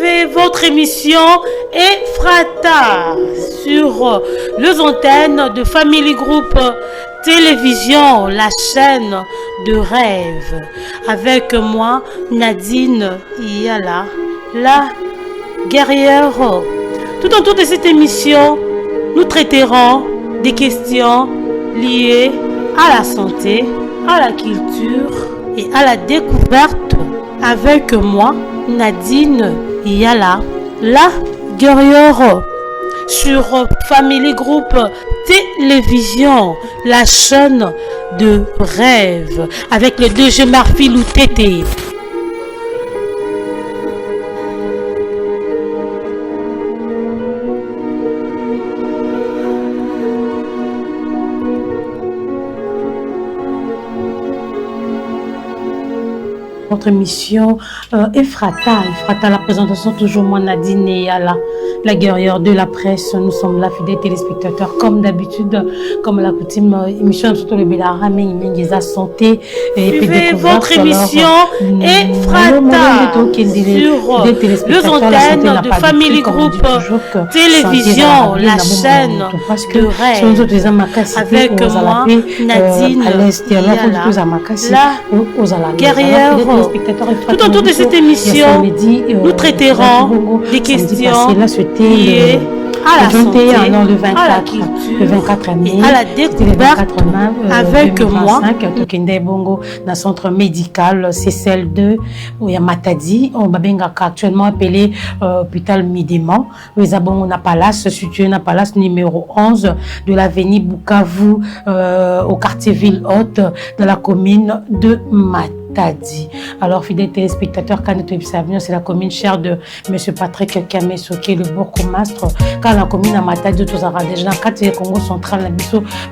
Suivez votre émission Ephrata sur les antennes de Family Group Télévision, la chaîne de rêve. Avec moi, Nadine Iyala, la guerrière. Tout autour de cette émission, nous traiterons des questions liées à la santé, à la culture et à la découverte. Avec moi, Nadine Iyala, la guerrière, sur Family Group Télévision, la chaîne de rêve, avec le DG Marfilou Tété. Notre émission Ephrata, la présentation toujours moi Nadine Iyala, la guerrière de la presse. Nous sommes là, fidèles téléspectateurs, comme d'habitude, comme la coutume, émission surtout le Bélara, la santé et suivez votre émission Ephrata sur les antennes de Family Group Télévision, la chaîne de rêve. Avec moi, Nadine Iyala, la guerrière. Tout autour de cette émission, nous traiterons des questions liées à la santé, à la culture, le 24 mai, à la découverte. Avec moi, dans le centre médical, c'est celle de Matadi. On va actuellement appelé hôpital Midéman. Nous avons une palace située dans la palace numéro 11 de l'avenue Bukavu au quartier Ville Haute de la commune de Matadi. Alors, fidèles téléspectateurs, quand nous observons, c'est la commune chère de M. Patrick Kameso, qui est le bourgmestre. Quand la commune à Matadi, tout ça, déjà, quand c'est le Congo central,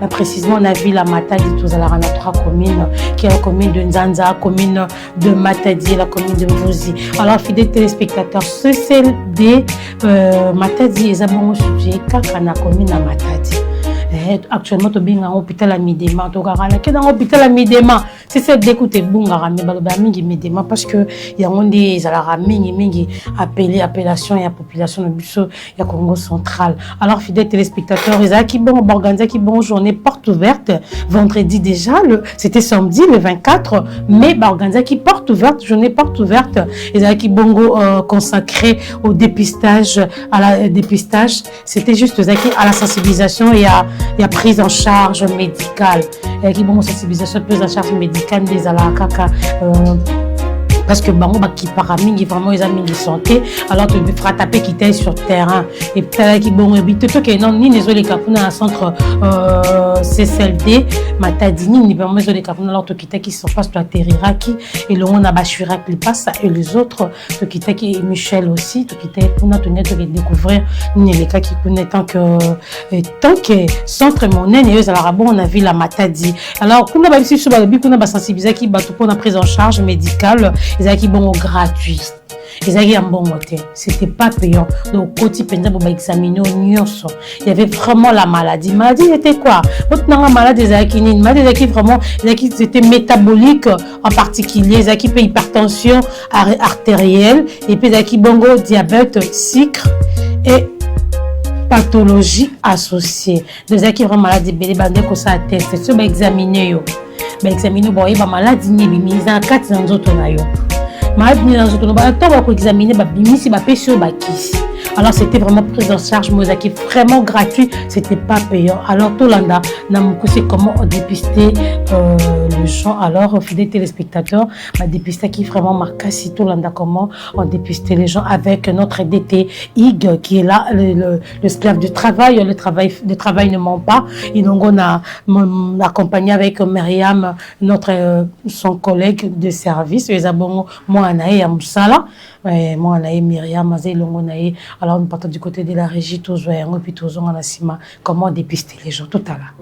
précisément, on a vu la Matadi, tout ça, on a trois communes, qui est la commune de Nzanza, la commune de Matadi et la commune de Mvuzi. Alors, fidèles téléspectateurs, c'est celle de Matadi, et Zabongo sujet, quand on a commune à Matadi. Actuellement, tu es à l'hôpital à Midéman. Tu es dans l'hôpital à Midéman. C'est ça d'écouter Bunga, mais Midéman parce que il y a des appellations et la population de Busso, il y a Congo central. Alors, fidèles téléspectateurs, ils ont qui bon organisé qui bon journée porte ouverte vendredi déjà. C'était samedi le 24 mai. Organisé qui porte ouverte, journée porte ouverte. Ils ont qui bon consacré au dépistage, dépistage. C'était juste à la sensibilisation et à prise en charge médicale. Et qui bon sensibilisation, prise en charge médicale des alakaka. Parce que bango qui paramingi vraiment ils ont de santé alors tu veux faire taper qui t'es sur terrain et peut-être qui bon habite tout que non ni les capuna un centre CCLD Matadini ni vraiment les capuna alors qui sont face à Teriraki et le on a Bachira qui passe et les autres qui Michel aussi qui pour notre découvrir ni les cas qui connaît tant que centre monnaie et alors bon on a vu la Matadi alors qu'on a ici sur le qu'on a sensibiliser qui bat pour la prise en charge médicale. Ils avaient bon gratuit. Ils avaient un bon hôtel. C'était pas payant. Donc, quand ils pour examiner il y avait vraiment la maladie. Maladie était quoi? Maintenant, la maladie des akines, maladie vraiment, c'était métabolique en particulier. Ils avaient hypertension artérielle et puis ils bongo diabète, sucre et pathologie associée. Les akines vraiment maladie bébé bandé que ça teste. C'est ça examiner yo. Examiner bon, il y a maladie ni mise en quatre dans autres na yo. Maladie dans autres na to ba ko examiner ba bimisi ba pesio ba kisi. Alors c'était vraiment prise en charge Mozaki vraiment gratuit, c'était pas payant. Alors Tolanda n'a c'est comment dépister le gens. Alors fidèles téléspectateurs, ma dépisté qui vraiment marqué si Tolanda comment on dépistait les gens avec notre DT IG qui est là le scribe du travail, le travail ne ment pas. Et donc on a accompagné avec Myriam notre son collègue de service les abonnés moi anaï amsala moi anaï Myriam azé longo naï. Alors nous partons du côté de la régie tous et puis tous on a sima comment dépister les gens tout à l'heure.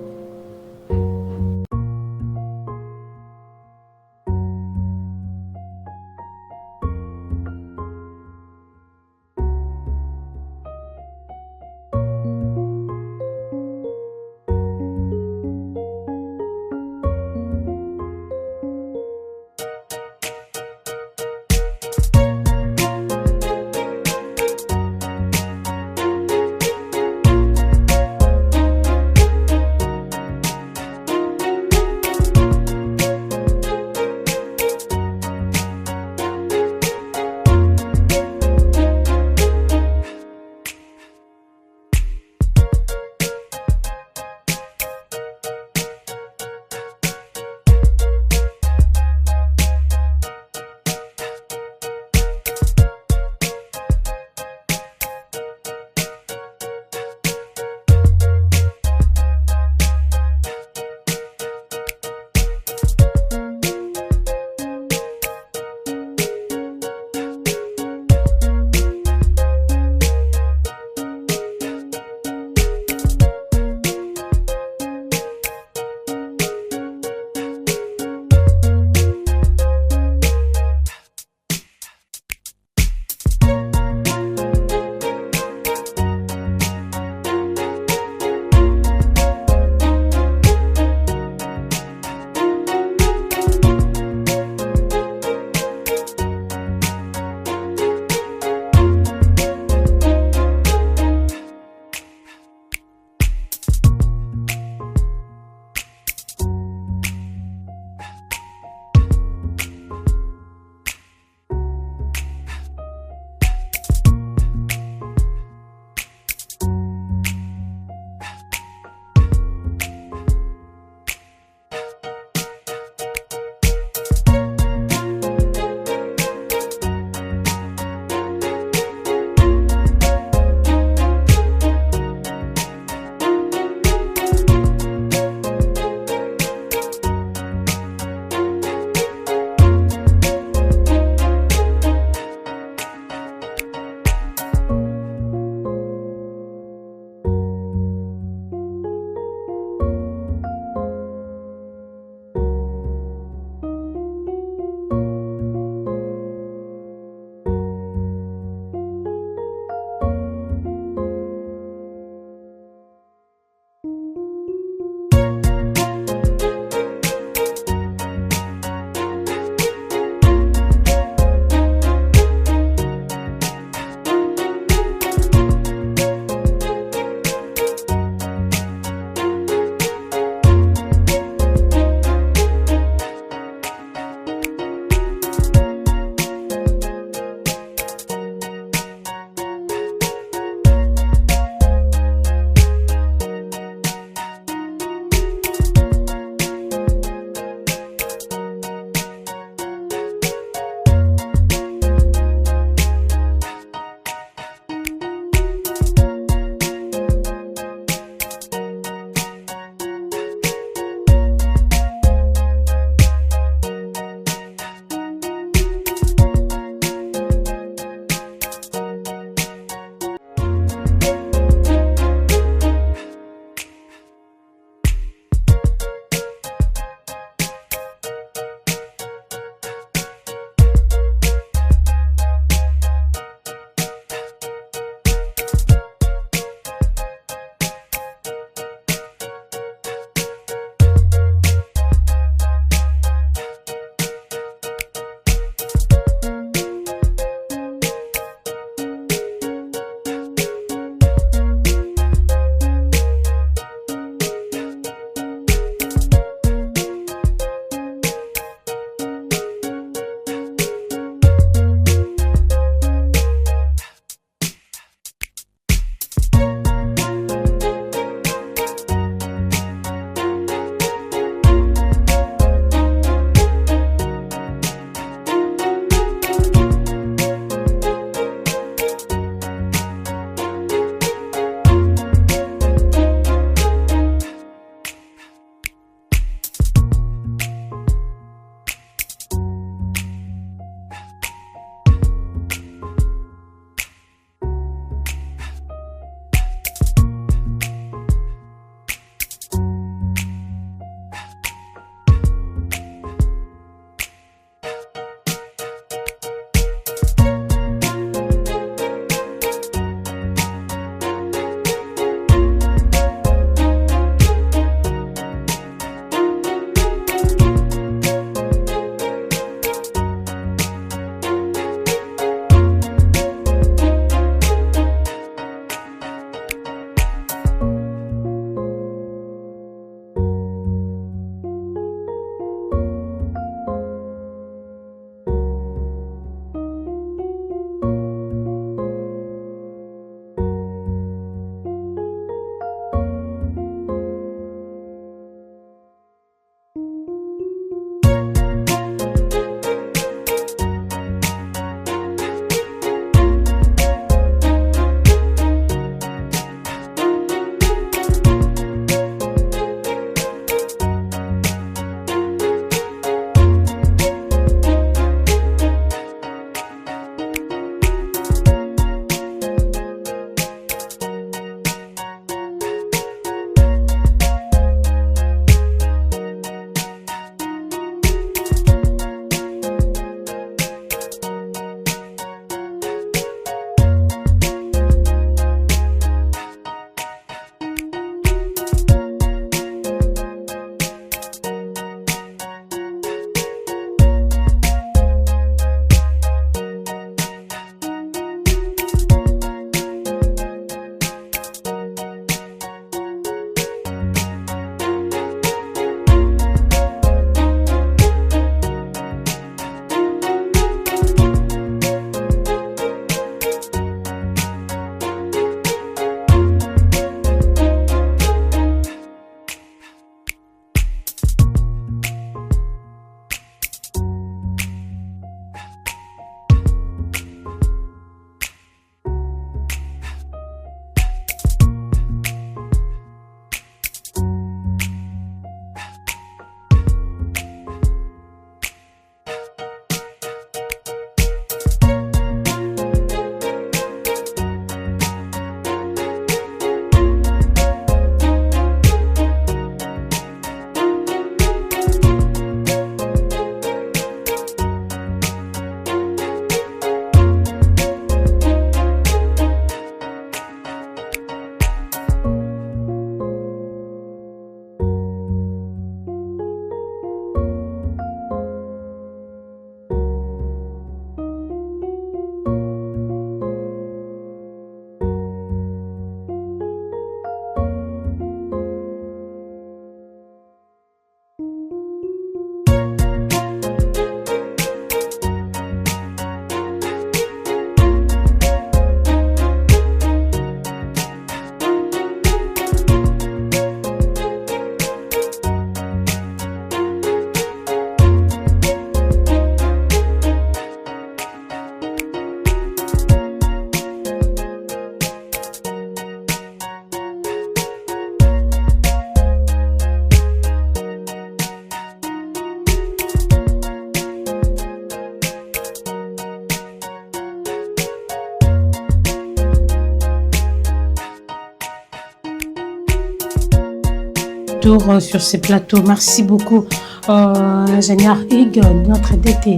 retour sur ces plateaux. Merci beaucoup, ingénieur Hugues, notre DT,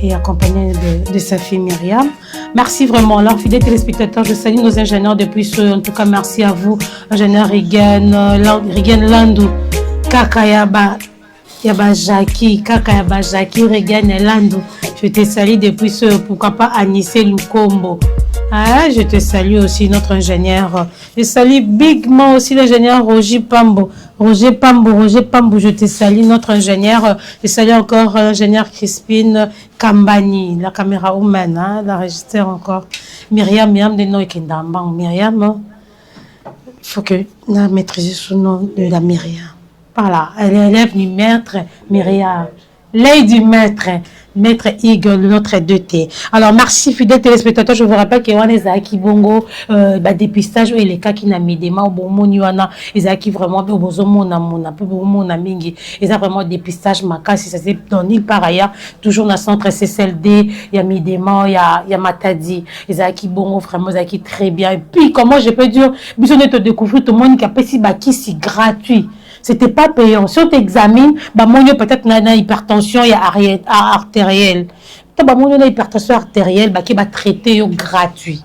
et accompagné de sa fille Myriam. Merci vraiment. Alors, fidèles téléspectateurs, je salue nos ingénieurs depuis ce. En tout cas, merci à vous, ingénieur Rigen Landou, Kakayaba. Yaba Jackie, Kaka Yaba Jackie, Regan Landou. Je te salue depuis ce, pourquoi pas, Anissé Lukombo. Ah, je te salue aussi notre ingénieur. Je salue bigement aussi l'ingénieur Roger Pambo. Roger Pambo, je te salue notre ingénieur. Je salue encore l'ingénieur Crispine Kambani, la caméra woman, hein, la registre encore. Myriam de nom Kendambang. Myriam, il faut que nous maîtrisions son nom de la Myriam. Voilà, elle est élève du maître Myriam, l'œil du maître Eagle, notre 2T. Alors, merci, fidèles téléspectateurs. Je vous rappelle qu'il y a des Aki Bongo, dépistage, et les cas qui n'ont mis des mains au bon moniana, les Aki vraiment, au bon mona, peu bon mona mingi, ils ont vraiment dépistage maca, si ça s'est donné par ailleurs, toujours dans le centre SSLD, il y a mis des mains, il y a Matadi, les Aki Bongo, vraiment, les Aki très bien. Et puis, comment je peux dire, besoin de te découvrir, tout le monde qui a pas si gratuit. C'était pas payant. Si on t'examine, bah, moi, peut-être, na hypertension, il y a artérielle. Bah, moi, na hypertension artérielle, bah, qui va traiter, gratuit.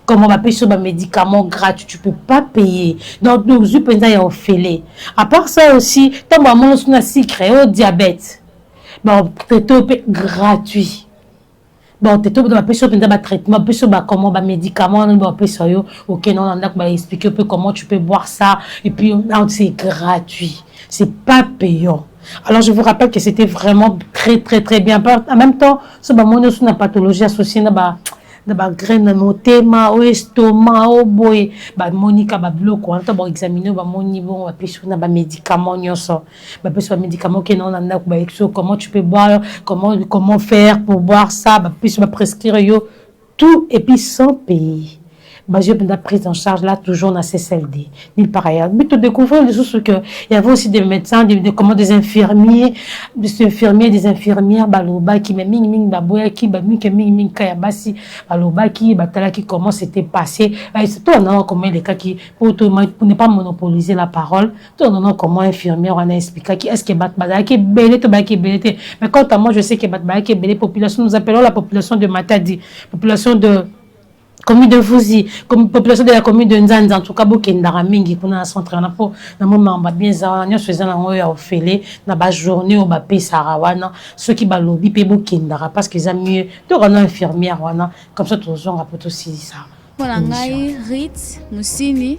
Comme on va payer sur un médicament gratuit, tu peux pas payer. Donc, je pense qu'il y a un fêlé. À part ça aussi, tant que moi, on a sucre, au diabète, bah, traiter gratuit. Bon, tu as un traitement, comment un médicament, ok, non, on a expliqué un peu comment tu peux boire ça, et puis c'est gratuit, c'est pas payant. Alors, je vous rappelle que c'était vraiment très, très, très bien. En même temps, c'est une pathologie associée à la graine, au thème, au estomac, au boy, Monica, bloc, on va examiner, mon niveau, on va payer sur un médicament, médicament qui non, comment tu peux boire, comment faire pour boire ça, puis on va prescrire tout, et puis sans payer. Je vais prise en charge là toujours dans CSLD. Ni par ailleurs. Mais tu découvres les choses que il y avait aussi des médecins, des infirmiers, des infirmières, baloba qui ming baboya qui ming kayabasi baloba qui batala qui comment c'était passé. C'est toi non comment les cas qui pour ne pas monopoliser la parole. Toi non comment infirmière on a expliqué qui est-ce que batbala qui belé to qui belé. Mais quant à moi je sais que batbala qui belé population nous appelons la population de Matadi, population de commune de Fouzi, comme population de la commune de Nzanz, en tout cas, beaucoup d'aramingi, pour nous centrer, on a pour, dans mon moment, bien, nous faisons un oeil à offrir, dans la journée, on va payer Sarawana, ceux qui va lobby, payer beaucoup d'ara, parce qu'ils ont mieux, de rendre infirmière, comme ça, tous on rapporte aussi ça. Voilà, Ngaï, Rit, Moussini,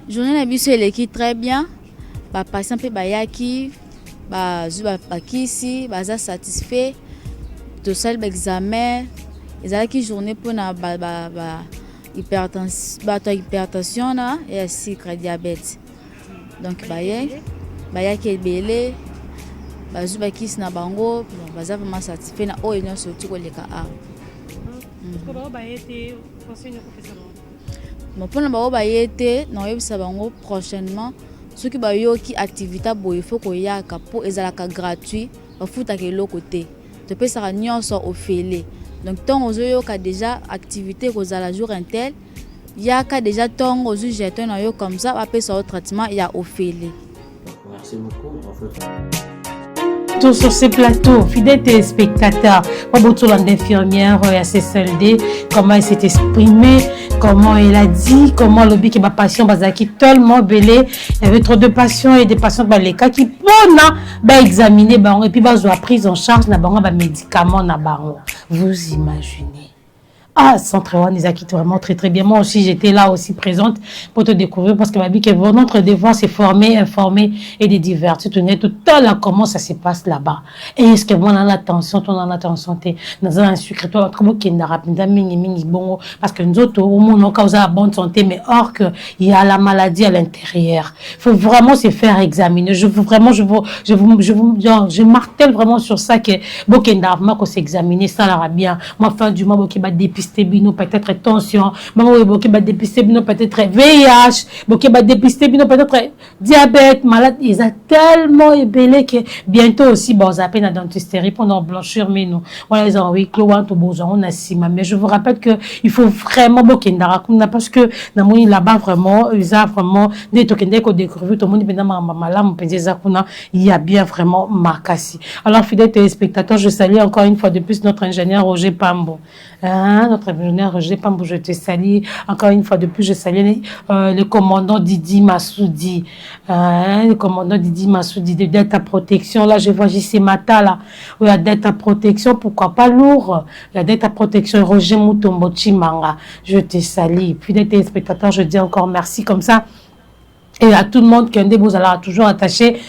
journée la bus, elle est très bien, par exemple, Bayaki, Bakisi, Baza satisfait, de seul examen. Ils ont qui journée pour la hypertension et le sucre diabète. Donc baya qui est belé, bazuba qui na bango, baza vraiment satisfait na o union surtout ko leka a. Bon pour na ba ba yete na yebisa bango prochainement ceux qui ba yo qui activité boy faut ko yaka pour ezalaka gratuit ba futa ke lokoté. Tu peux ça nyonso ofele. Donc, tant aux yeux qui déjà activité aux à la jour intel, il y a déjà tant aux yeux jetés comme ça, après ce traitement, il y a Ophélie. Merci beaucoup. Tout sur ces plateaux, fidèles téléspectateurs, beaucoup d'infirmières à CSLD, comment elle s'est exprimée, comment elle a dit, comment le bic et ma passion, qui tellement belé, il y avait trop de patients et des patients, les cas qui bon, examiner, et puis la prise en charge, na médicaments, vous imaginez. Ah, Centre One, ils acquittent vraiment très très bien. Moi aussi, j'étais là aussi présente pour te découvrir parce que ma vie, notre devoir, c'est former, informer et de divertir. Tout là, comment ça se passe là-bas. Et est-ce que moi, on a l'attention, on a l'attention, dans un sucre, toi, comment qu'il n'a pas bon, parce que nous autres, au monde, on cause la bonne santé, mais or que il y a la maladie à l'intérieur. Il faut vraiment se faire examiner. Je martèle vraiment sur ça que, bon, qu'il n'a pas s'examiner, ça, là, bien. Moi, fin du mois, bon, qu'il va dépister dépister bino peut-être tension, maman boké ba dépister bino peut-être VIH, boké ba dépister bino peut-être diabète, malade, ils ont tellement ébélé que bientôt aussi bon ça peine à dentisterie pendant blanchir mais nous voilà ils ont oui cloan to besoin on a sima mais je vous rappelle que il faut vraiment boké ndara parce que na moni là-bas vraiment ils ont vraiment des tokende ko découvrir tout le monde pendant malam penza kuna il y a bien vraiment Makassi. Alors fidèles téléspectateurs, je salue encore une fois de plus notre ingénieur Roger Pambo. Notre ingénieur Roger Pambo, je te salue encore une fois de plus, je salue le commandant Didi Massoudi. Le commandant Didi Massoudi de Delta Protection. Là, je vois JC Mata, là. Il y a Delta Protection, pourquoi pas lourd. Il y a Delta Protection Roger Mutombo Chimanga. Je te salue. Fidèles téléspectateurs, je dis encore merci comme ça. Et à tout le monde qui vous allez toujours attaché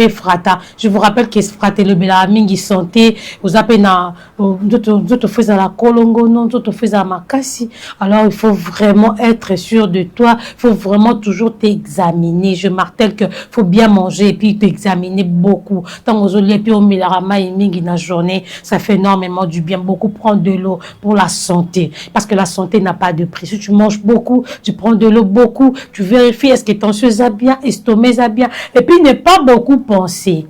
frata. Je vous rappelle que frata le belamingi santé vous appelez na d'autres fais à la colongo non d'autres fais à Makassi. Alors il faut vraiment être sûr de toi, il faut vraiment toujours t'examiner. Je martèle que faut bien manger et puis t'examiner beaucoup. Tant aux oliviers puis au milarama et mingi na journée, ça fait énormément du bien. Beaucoup prendre de l'eau pour la santé parce que la santé n'a pas de prix. Si tu manges beaucoup, tu prends de l'eau beaucoup, tu vérifies est-ce que tension ça bien, estomac ça bien, et puis ne pas beaucoup penser.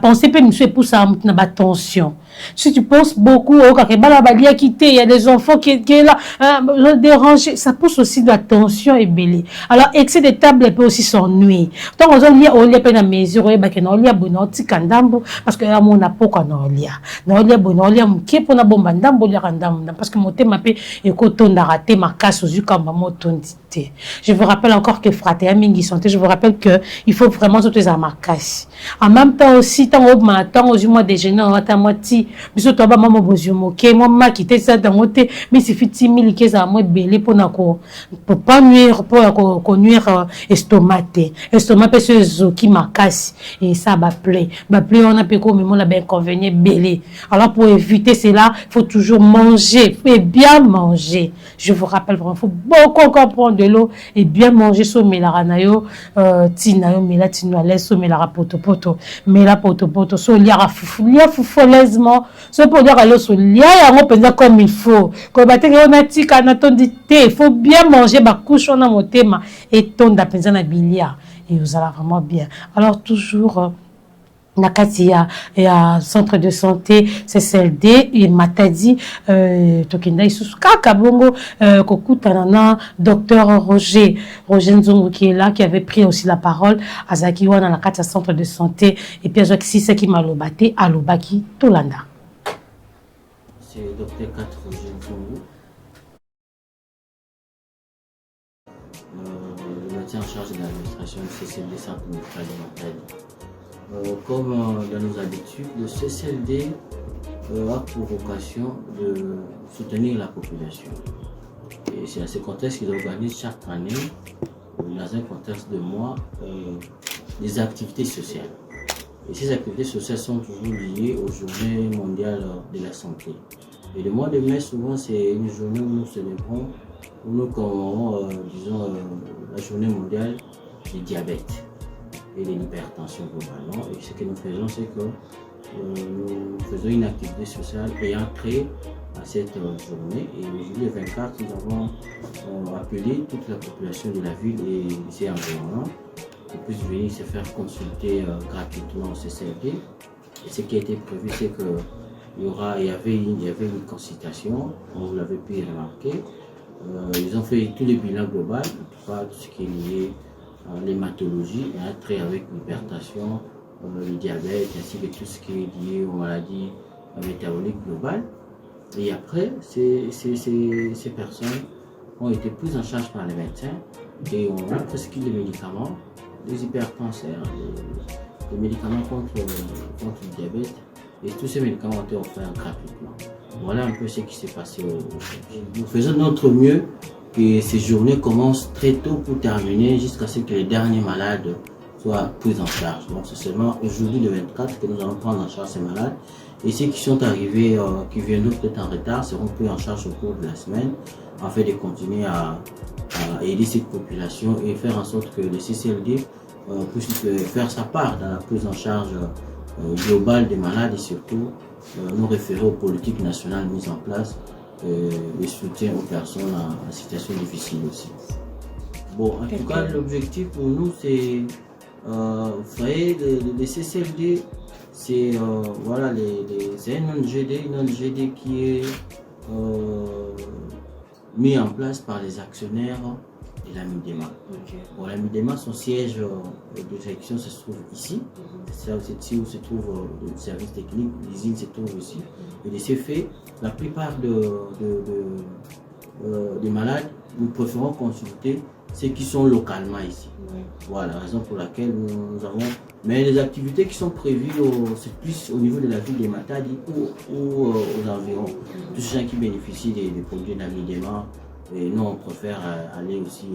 Penser peut nous faire pousser à la tension. Si tu penses beaucoup, il y a des enfants qui sont là, dérangés, ça pousse aussi de la tension et belé. Alors, excès de table peut aussi s'ennuyer. Tant qu'on a pas la mesure, on a bonoti kandambo, parce que là, on a pas qu'on a lia. On a bonoli, on a pour na bomba ndambo, parce que mon thème appelle écoute, on a raté ma casse aux yeux comme mon tondité. Je vous rappelle encore que frater mingi santé, je vous rappelle que il faut vraiment sauter à ma casse. En même temps aussi, tant aux yeux, moi, déjeuner, on a moitié. Biso to ba mama bozumo ke moi ma qui ça dans côté mais c'est fitimi que ça moi belé pour pas nuire pour nuire estomac c'est zo qui Makassi et ça va plaire on a peu comme la ben convenir belé. Alors pour éviter cela il faut toujours manger et bien manger. Je vous rappelle vraiment faut beaucoup encore prendre de l'eau et bien manger so melaranayo tinayo melatino à l'aise so melara poto mela poto so liara foufolaisement c'est pour dire à l'os comme il faut. Quand il faut bien manger, couche on a mon thème et ton d'apenza na bilia et vous allez vraiment bien. Alors toujours Nakatia et à centre de santé CCLD et Matadi Tokenda Isusu Kabongo Kokutanana docteur Roger Nzongo qui est là qui avait pris aussi la parole à Zakiwa dans la Katia centre de santé et puis si c'est qui m'a lobaté à Lobaki Tolanda. C'est Dr 4 Roger Nzongo. Le médecin en charge de l'administration du CCLD Centre médical de Matadi. Comme dans nos habitudes, le CCLD a pour vocation de soutenir la population. Et c'est à ce contexte qu'il organise chaque année, dans un contexte de mois, des activités sociales. Et ces activités sociales sont toujours liées aux journées mondiales de la santé. Et le mois de mai, souvent, c'est une journée où nous célébrons, où nous commmémorons, la journée mondiale du diabète et de l'hypertension globalement. Et ce que nous faisons, c'est que nous faisons une activité sociale ayant trait à cette journée. Et aujourd'hui, le 24, nous avons appelé toute la population de la ville et des environnants pour puissent venir se faire consulter gratuitement au CCLD. Et ce qui a été prévu, c'est qu'il y avait une consultation, vous l'avez pu remarquer. Ils ont fait tous les bilans globaux, tout ce qui est lié l'hématologie et un trait avec l'hypertension, le diabète, ainsi que tout ce qui est lié aux maladies métaboliques globales. Et après, ces personnes ont été prises en charge par les médecins et on a prescrit des médicaments, des hypertensions, des médicaments contre le diabète. Et tous ces médicaments ont été offerts gratuitement. Voilà un peu ce qui s'est passé aujourd'hui. Nous faisons notre mieux que ces journées commencent très tôt pour terminer jusqu'à ce que les derniers malades soient pris en charge. Donc c'est seulement aujourd'hui le 24 que nous allons prendre en charge ces malades. Et ceux qui sont arrivés, qui viennent peut-être en retard, seront pris en charge au cours de la semaine afin de continuer à aider cette population et faire en sorte que le CCLD puisse faire sa part dans la prise en charge globale des malades et surtout nous référer aux politiques nationales mises en place et soutien aux personnes en situation difficile aussi. Bon, en tout cas, l'objectif pour nous, c'est, vous voyez, les CCLD, c'est voilà, c'est un non-GD qui est mis en place par les actionnaire de la Midema. Bon, la Midema, son siège de direction se trouve ici. C'est ici où se trouve le service technique, l'usine se trouve ici. Et de ce fait, la plupart des malades, nous préférons consulter ceux qui sont localement ici. Voilà la raison pour laquelle nous avons... Mais les activités qui sont prévues, c'est plus au niveau de la ville de Matadi ou aux environs. Tous ceux qui bénéficient des produits de la Midema, et nous on préfère aller aussi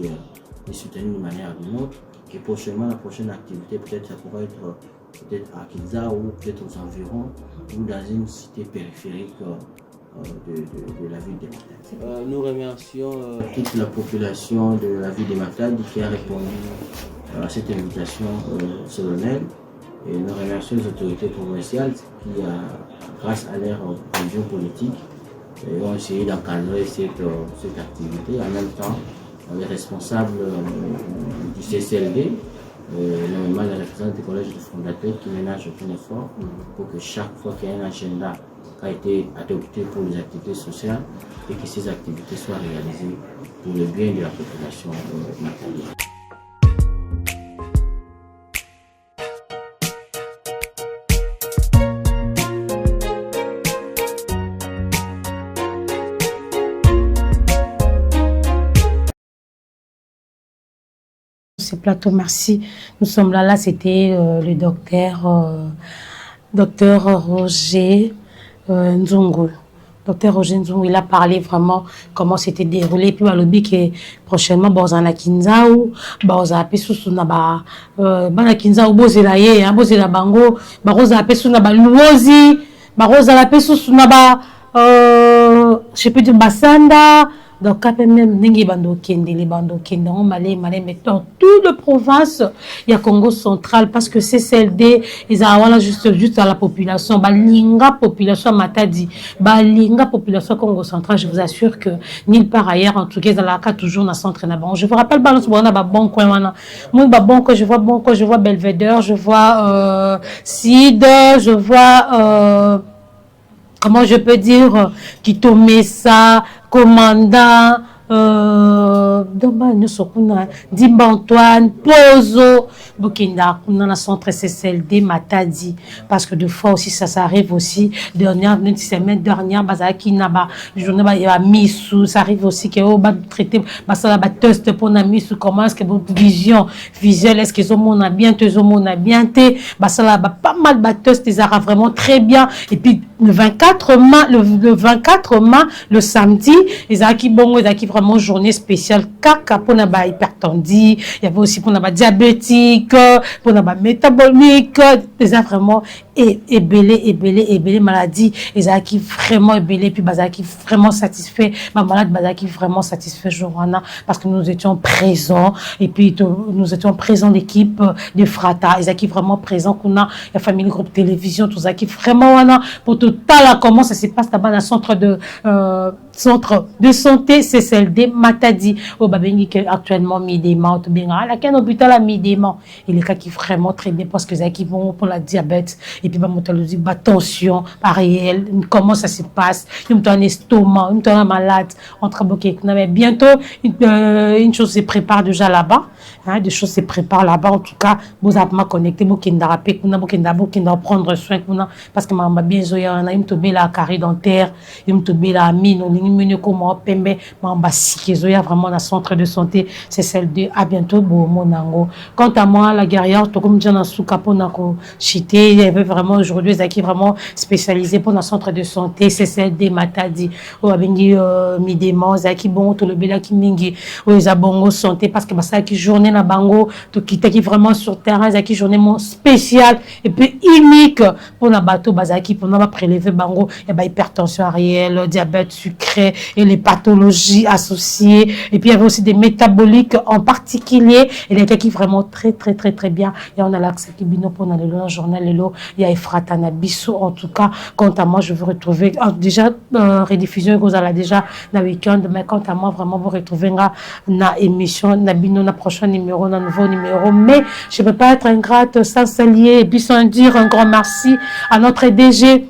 les soutenir d'une manière ou d'une autre. Et prochainement, la prochaine activité, peut-être ça pourrait être peut-être à Kinza ou peut-être aux environs ou dans une cité périphérique de la ville de Matadi. Nous remercions toute la population de la ville de Matadi qui a répondu à cette invitation solennelle. Et nous remercions les autorités provinciales qui, grâce à leur vision politique, ont essayé d'encadrer cette activité. En même temps, les responsables du CCLD, normalement les représentants des collèges de fondateurs qui ménagent aucun effort pour que chaque fois qu'il y a un agenda qui a été adopté pour les activités sociales et que ces activités soient réalisées pour le bien de la population matérielle. Ce plateau, merci. Nous sommes là, c'était le docteur Roger Nzungu. Docteur Roger Nzungu, il a parlé vraiment comment c'était déroulé. Puis, il a dit que prochainement, Bozana Kinzao, Bozana Pesusu Naba, Bana Kinzao, Bozela Ye, Bozela Bango, Barosa Pesu Naba Luozi, Barosa Pesusu Naba, je peux dire Basanda. Donc, quand même, les bando kende, on malé, mais dans toute la province, il y a Congo central, parce que CCLD, ils ont juste à la population, balinga population Matadi, balinga population Congo central, je vous assure que nulle part ailleurs, en tout cas, dans la cas, toujours dans le centre. Je vous rappelle, balance, on a bon coin, je vois Belvedere, je vois, Sid, je vois, comment je peux dire, Kitomesa, commandant, Dimba Antoine, Pozo, Bokenda, on a centre CCLD, Matadi, parce que des fois aussi ça arrive aussi, une semaine dernière, Bazaki Naba, journée, il y a Missou, ça arrive aussi que on va traiter, ça va test pour na Missou, comment est-ce que votre vision visuelle, est-ce qu'ils ont bien, ils ont bien, ça va pas mal de test, ils arrivent vraiment très bien, et puis le 24 mai, le samedi, ils ont vraiment journée spéciale caca pour naba hypertendie, il y avait aussi pour naba diabétique, pour naba métabolique, déjà vraiment ébélé maladie, ils ont qui vraiment ébélé, puis bazar qui vraiment satisfait, ma malade bazar qui vraiment satisfait Johanna, parce que nous étions présents, et puis nous étions présents l'équipe de Frata, ils ont qui vraiment présents, qu'on a la famille groupe télévision, tout ça qui vraiment pour tout à comment ça se passe là-bas dans le centre de santé CCLD Matadi au Babengi actuellement Midema ou bien à laquelle hôpital à Midema et les cas qui vraiment très bien parce que ça qui vont pour la diabète et puis ba tension réel comment ça se passe nous un estomac nous un malade on travaille mais bientôt une chose se prépare déjà là-bas des choses se préparent là-bas en tout cas vous avez connecté bokenda rapé bokenda prendre soin parce que ma bien zoya on a une tombé la carré dentaire une tombé la mine on comment pembe mamba sikezoya vraiment dans centre de santé c'est celle de à bientôt monango quant à moi la guerrière to comme jana souka pona ko chité il y avait vraiment aujourd'hui qui vraiment spécialisé pour dans centre de santé c'est celle de Matadi o abengi midema zaki bon to le bela ki mingi o za bongo santé parce que ça qui journée na bango to qui vraiment sur terrain zaki journée spéciale et puis unique pour na bateau bazaki pour na prélever bango, il y a hypertension artérielle, diabète sucré et les pathologies associées. Et puis il y avait aussi des métaboliques en particulier. Et il y a quelqu'un qui vraiment très bien. Et on a l'accès qui bino pour le journal Lelo. Il y a Efrata Nabiso. En tout cas, quant à moi, je veux retrouver déjà rediffusion vous allez déjà dans le week-end. Mais quant à moi, vraiment vous retrouver na émission, na bino, na prochain numéro, na nouveau numéro. Mais je ne peux pas être ingrate sans s'allier et puis sans dire un grand merci à notre DG.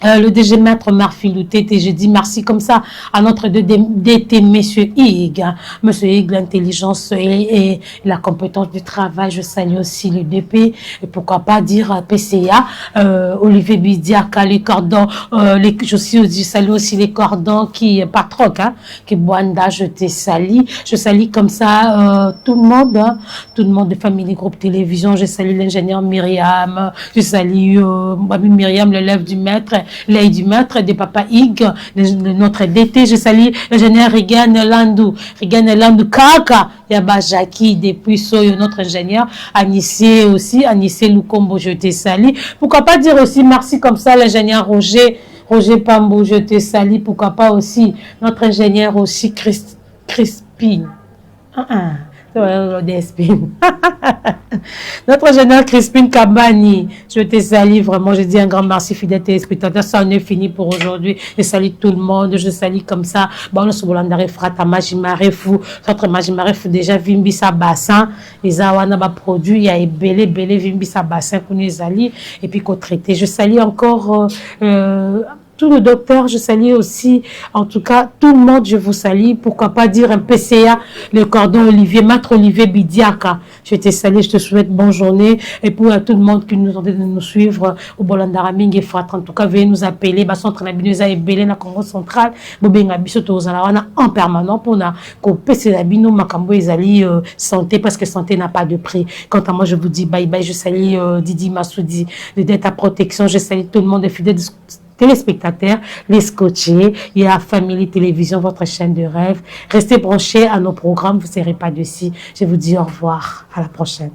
Le DG Maître Marfilouté, je dis merci comme ça à notre DT, Monsieur Hig. Monsieur Hig, l'intelligence et la compétence du travail. Je salue aussi le DP, et pourquoi pas dire PCA, Olivier Bidiaka, les cordons, je salue aussi les cordons qui, pas trop, hein, qui Boanda, je te salue. Je salue comme ça, tout le monde de Family Group Télévision. Je salue l'ingénieur Myriam, je salue, Myriam, l'élève du maître, l'aide du maître de Papa Hig, notre DT, je salue l'ingénieur Regan Landou Kaka, Yaba Jackie, depuis Soyo, notre ingénieur, Anissé aussi, Anissé Lukombo, je te salue. Pourquoi pas dire aussi merci comme ça, l'ingénieur Roger Pambo, je te salue. Pourquoi pas aussi notre ingénieur aussi, Crispin. Notre ingénieur Crispin Kabani, je te salue vraiment, je dis un grand merci fidèle téléspectateur, ça en est fini pour aujourd'hui, je salue tout le monde, je salue comme ça, bon, nous sommes dans frata Majimarefu, notre Majimarefu déjà Vimbi sa bassin, les awana ba produit, il y a belé Vimbi sa bassin qu'on les allie, et puis qu'on traite. Je salue encore tout le docteur, je salue aussi, en tout cas, tout le monde, je vous salue. Pourquoi pas dire un PCA, le cordon Olivier, Maître Olivier Bidiaka. Je te salue, je te souhaite bonne journée. Et pour tout le monde qui nous entend de nous suivre au Bolandaraming et Frat, en tout cas, veuillez nous appeler. Centre Nabinoza et Belé, la Congo centrale. Bobenga Bisoto Zalawana en permanent pour na ko PCA Bino Makambo Ezali santé parce que santé n'a pas de prix. Quant à moi, je vous dis bye bye. Je salue Didi Massoudi de Data Protection. Je salue tout le monde des fidèles téléspectateurs, les scotchés, il y a Family Télévision, votre chaîne de rêve. Restez branchés à nos programmes, vous ne serez pas dessus. Je vous dis au revoir, à la prochaine.